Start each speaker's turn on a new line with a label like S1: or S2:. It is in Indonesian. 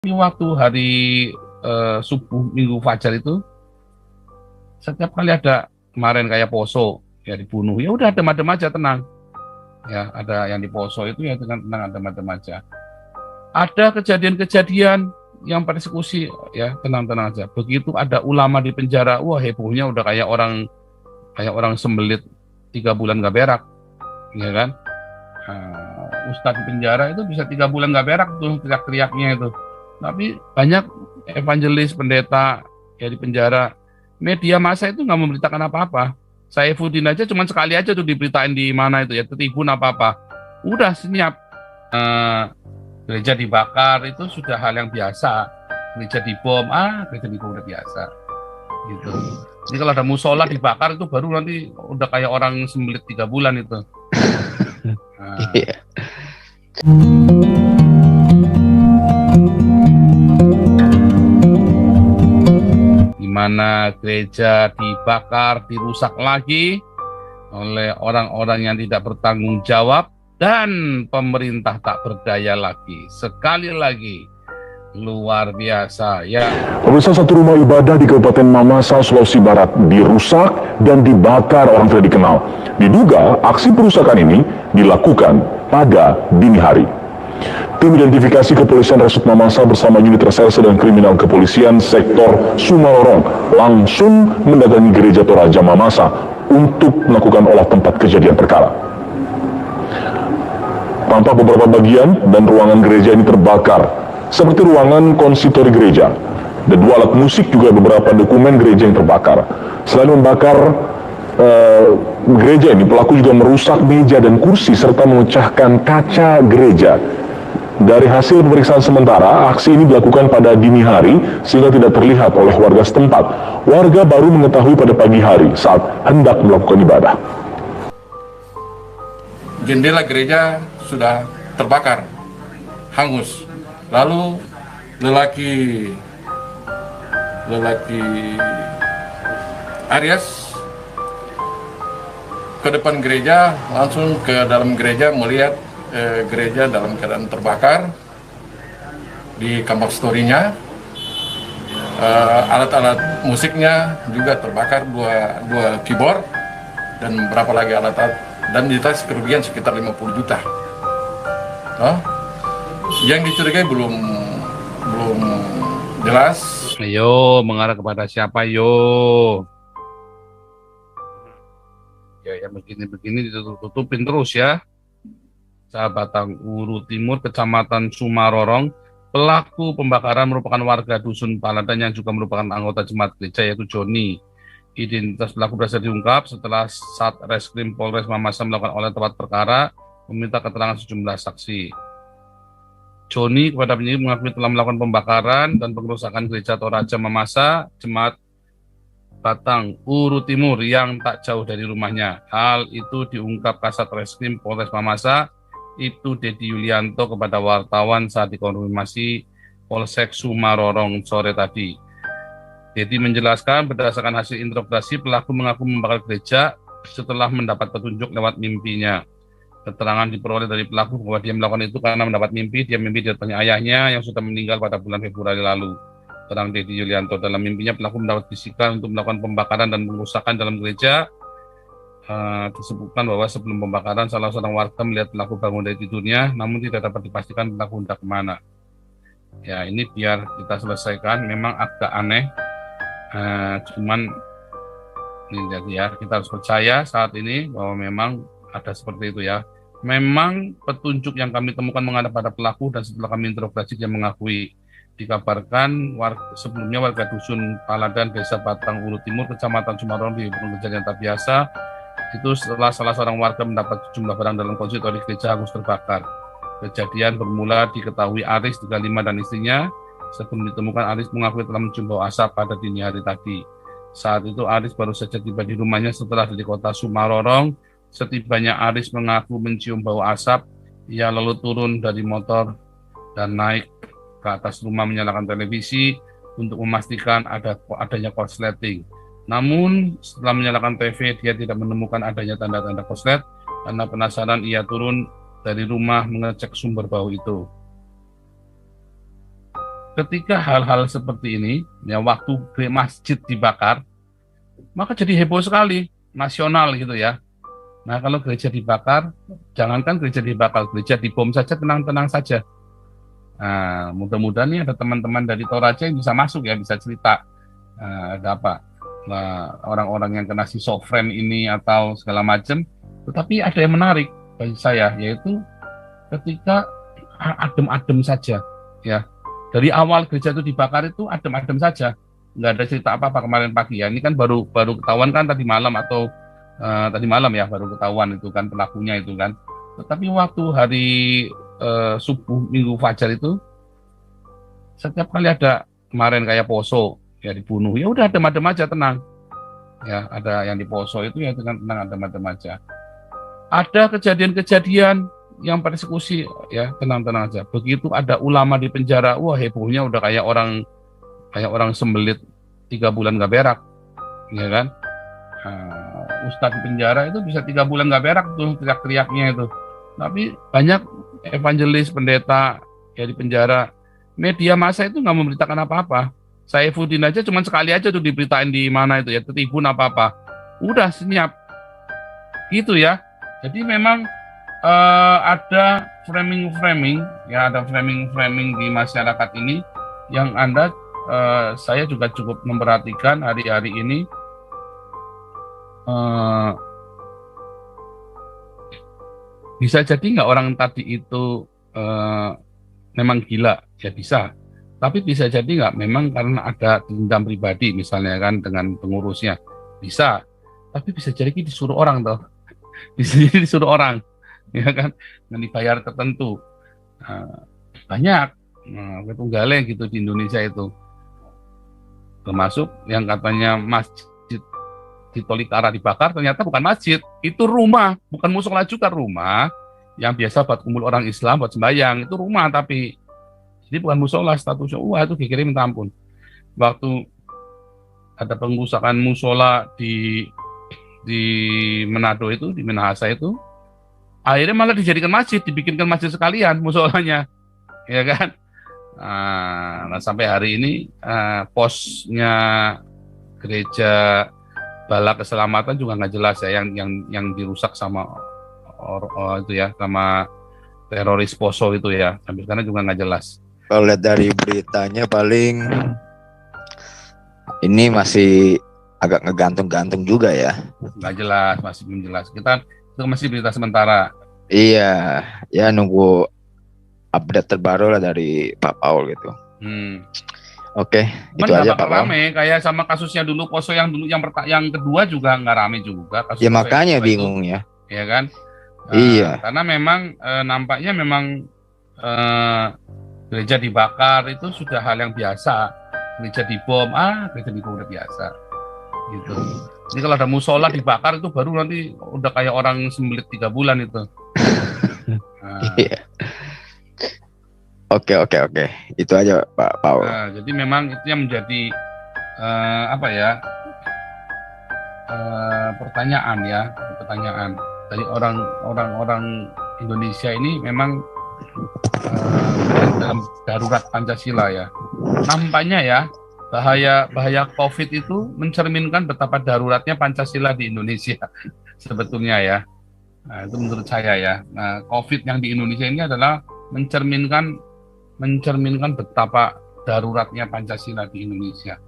S1: Ini waktu hari subuh Minggu Fajar itu, setiap kali ada kemarin kayak poso ya dibunuh, ya udah adem-adem aja, tenang. Ya, ada yang di poso itu ya dengan tenang, adem-adem aja. Ada kejadian-kejadian yang persekusi, ya tenang-tenang aja. Begitu ada ulama di penjara, wah hebohnya udah kayak orang sembelit 3 bulan gak berak, ya kan? Ustadz di penjara itu bisa 3 bulan gak berak tuh teriak-teriaknya itu. Tapi banyak evangelis, pendeta ya di penjara. Media massa itu nggak memberitakan apa-apa. Saifuddin aja cuma sekali aja tuh diberitain di mana itu ya, Tribun apa-apa. Udah senyap. Eh, Gereja dibakar itu sudah hal yang biasa. Gereja dibom udah biasa. Gitu. Jadi kalau ada musola dibakar itu baru nanti udah kayak orang sembelit 3 bulan itu. Nah,
S2: Iya.
S1: di mana gereja dibakar, dirusak lagi oleh orang-orang yang tidak bertanggung jawab dan pemerintah tak berdaya lagi. Sekali lagi, luar biasa ya.
S3: Pemirsa, satu rumah ibadah di Kabupaten Mamasa, Sulawesi Barat dirusak dan dibakar orang tidak dikenal. Diduga aksi perusakan ini dilakukan pada dini hari. Tim identifikasi kepolisian Resort Mamasa bersama unit reserse dan kriminal kepolisian sektor Sumarorong langsung mendatangi gereja Toraja Mamasa untuk melakukan olah tempat kejadian perkara. Tampak beberapa bagian dan ruangan gereja ini terbakar, seperti ruangan konsitori gereja. Dan 2 alat musik juga beberapa dokumen gereja yang terbakar. Selain membakar gereja ini, pelaku juga merusak meja dan kursi serta memecahkan kaca gereja. Dari hasil pemeriksaan sementara, aksi ini dilakukan pada dini hari sehingga tidak terlihat oleh warga setempat. Warga baru mengetahui pada pagi hari saat hendak melakukan ibadah.
S4: Jendela gereja sudah terbakar, hangus. Lalu lelaki Aries ke depan gereja, langsung ke dalam gereja melihat gereja dalam keadaan terbakar. Di kamar story-nya alat-alat musiknya juga terbakar, dua keyboard dan berapa lagi alat-alat, dan ditas kerugian sekitar 50 juta. Yang dicurigai belum jelas.
S1: Ayo, mengarah kepada siapa, yo? Ya begini-begini ditutup-tutupin terus ya. Batang Uru Timur, Kecamatan Sumarorong. Pelaku pembakaran merupakan warga Dusun Paladan yang juga merupakan anggota jemaat gereja, yaitu Joni. Identitas pelaku berhasil diungkap setelah Satreskrim Polres Mamasa melakukan olah tempat perkara, meminta keterangan sejumlah saksi. Joni kepada penyidik mengakui telah melakukan pembakaran dan pengerusakan gereja Toraja Mamasa, jemaat Batang Uru Timur yang tak jauh dari rumahnya. Hal itu diungkap Kasat Reskrim Polres Mamasa, itu Dedi Yulianto, kepada wartawan saat dikonfirmasi Polsek Sumarorong sore tadi. Dedi menjelaskan berdasarkan hasil interogasi, pelaku mengaku membakar gereja setelah mendapat petunjuk lewat mimpinya. Keterangan diperoleh dari pelaku bahwa dia melakukan itu karena mendapat mimpi. Dia mimpi didatangi ayahnya yang sudah meninggal pada bulan Februari lalu. Terang Dedi Yulianto, dalam mimpinya pelaku mendapat bisikan untuk melakukan pembakaran dan pengerusakan dalam gereja. Disebutkan bahwa sebelum pembakaran salah seorang warga melihat pelaku bangun dari tidurnya, namun tidak dapat dipastikan pelaku hendak kemana. Ya, ini biar kita selesaikan, memang agak aneh, cuman ini jadi ya, kita harus percaya saat ini bahwa memang ada seperti itu ya. Memang petunjuk yang kami temukan menghadap pada pelaku, dan setelah kami interogasi dia mengakui. Dikabarkan sebelumnya warga Dusun Paladan, Desa Batang Uru Timur, Kecamatan Sumarorong di kejadian tak biasa. Itu setelah salah seorang warga mendapat sejumlah barang dalam konsitori gereja hangus terbakar. Kejadian bermula diketahui Aris 35 dan istrinya. Sebelum ditemukan, Aris mengakui telah mencium bau asap pada dini hari tadi. Saat itu Aris baru saja tiba di rumahnya setelah dari kota Sumarorong. Setibanya Aris mengaku mencium bau asap. Ia lalu turun dari motor dan naik ke atas rumah menyalakan televisi untuk memastikan adanya korsleting. Namun setelah menyalakan TV, dia tidak menemukan adanya tanda-tanda korslet. Karena penasaran, ia turun dari rumah mengecek sumber bau itu. ketika hal-hal seperti ini, ya waktu masjid dibakar, maka jadi heboh sekali, nasional gitu ya. Nah, kalau gereja dibakar, jangankan gereja dibakar, gereja dibom saja, tenang-tenang saja. Nah, mudah-mudahan nih ada teman-teman dari Toraja yang bisa masuk ya, bisa cerita ada apa. Nah, orang-orang yang kena schizofren ini atau segala macam. Tetapi ada yang menarik bagi saya, yaitu ketika adem-adem saja, ya. Dari awal gereja itu dibakar itu adem-adem saja, nggak ada cerita apa-apa kemarin pagi ya. Ini kan baru ketahuan kan tadi malam atau tadi malam ya baru ketahuan itu kan pelakunya itu kan. Tetapi waktu hari subuh Minggu Fajar itu setiap kali ada kemarin kayak Poso ya dibunuh, ya udah adem-adem aja tenang. Ya ada yang di Poso itu ya dengan tenang adem-adem aja. Ada kejadian-kejadian yang persekusi ya tenang-tenang aja. Begitu ada ulama di penjara, wah hebohnya udah kayak orang sembelit 3 bulan gak berak, ya kan? Ustadz di penjara itu bisa 3 bulan gak berak tuh teriak-teriaknya itu. Tapi banyak evangelis pendeta ya di penjara. Media massa itu nggak memberitakan apa-apa. Saifuddin aja cuma sekali aja tuh diberitain di mana itu ya, Tribun apa-apa. Udah senyap. Gitu ya. Jadi memang ada framing-framing, ya ada framing-framing di masyarakat ini yang saya juga cukup memperhatikan hari-hari ini. Bisa jadi nggak orang tadi itu memang gila, ya bisa. Tapi bisa jadi nggak memang karena ada dendam pribadi misalnya kan dengan pengurusnya, bisa. Tapi bisa jadi disuruh orang toh, disuruh orang, ya kan, dengan dibayar tertentu. Banyak Tunggalnya gitu di Indonesia itu, termasuk yang katanya masjid di Tolikara dibakar, ternyata bukan masjid, itu rumah, bukan musola juga, rumah yang biasa buat kumpul orang Islam, buat sembahyang, itu rumah tapi jadi bukan musola statusnya. Wah itu dikirim minta ampun. Waktu ada pengrusakan musola di Manado itu, di Minahasa itu, akhirnya malah dijadikan masjid, dibikinkan masjid sekalian musolanya, ya kan? Nah sampai hari ini posnya gereja Bala Keselamatan juga nggak jelas ya, yang dirusak sama itu ya, sama teroris Poso itu ya, sampai sekarang juga nggak jelas.
S2: Kalau lihat dari beritanya paling ini masih agak ngegantung-gantung juga ya.
S1: Nggak jelas, masih belum jelas. Itu masih berita sementara.
S2: Iya, ya nunggu update terbaru lah dari Pak Paul gitu. Oke, itu aja Pak Paul.
S1: Rame kayak sama kasusnya dulu Poso yang kedua juga nggak rame juga. Kasus
S2: ya makanya bingung itu,
S1: ya kan?
S2: Iya.
S1: Karena memang nampaknya memang gereja dibakar itu sudah hal yang biasa. Gereja dibom, gereja dibom udah biasa. Gitu. Ini kalau ada musola dibakar itu baru nanti udah kayak orang sembelit 3 bulan itu.
S2: Iya. Oke. Itu aja Pak Paul.
S1: Jadi memang itu yang menjadi pertanyaan dari orang Indonesia ini memang dalam darurat Pancasila ya. Nampaknya ya bahaya COVID itu mencerminkan betapa daruratnya Pancasila di Indonesia sebetulnya ya. Nah, itu menurut saya ya. Nah, COVID yang di Indonesia ini adalah mencerminkan betapa daruratnya Pancasila di Indonesia.